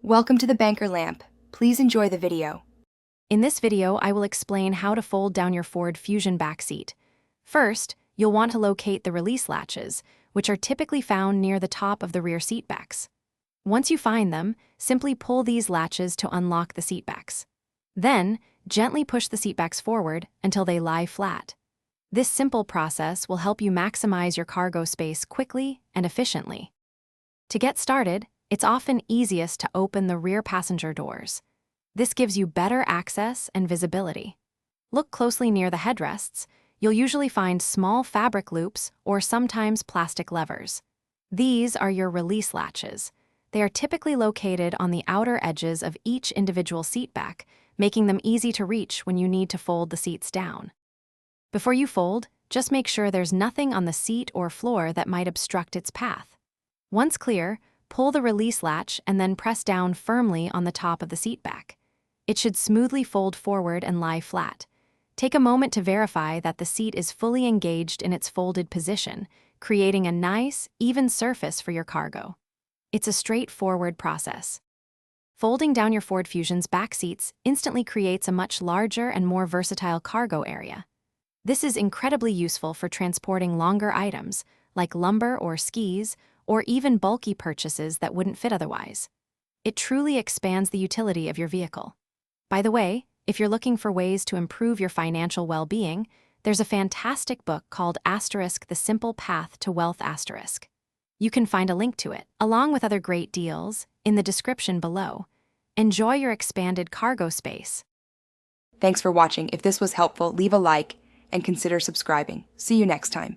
Welcome to the Banker Lamp. Please enjoy the video. In this video, I will explain how to fold down your Ford Fusion back seat. First, you'll want to locate the release latches, which are typically found near the top of the rear seat backs. Once you find them, simply pull these latches to unlock the seat backs. Then, gently push the seat backs forward until they lie flat. This simple process will help you maximize your cargo space quickly and efficiently. To get started, it's often easiest to open the rear passenger doors. This gives you better access and visibility. Look closely near the headrests. You'll usually find small fabric loops or sometimes plastic levers. These are your release latches. They are typically located on the outer edges of each individual seat back, making them easy to reach when you need to fold the seats down. Before you fold, just make sure there's nothing on the seat or floor that might obstruct its path. Once clear, pull the release latch and then press down firmly on the top of the seat back. It should smoothly fold forward and lie flat. Take a moment to verify that the seat is fully engaged in its folded position, creating a nice, even surface for your cargo. It's a straightforward process. Folding down your Ford Fusion's back seats instantly creates a much larger and more versatile cargo area. This is incredibly useful for transporting longer items, like lumber or skis, or even bulky purchases that wouldn't fit otherwise. It truly expands the utility of your vehicle. By the way, if you're looking for ways to improve your financial well-being, there's a fantastic book called *The Simple Path to Wealth*. You can find a link to it, along with other great deals, in the description below. Enjoy your expanded cargo space. Thanks for watching. If this was helpful, leave a like and consider subscribing. See you next time.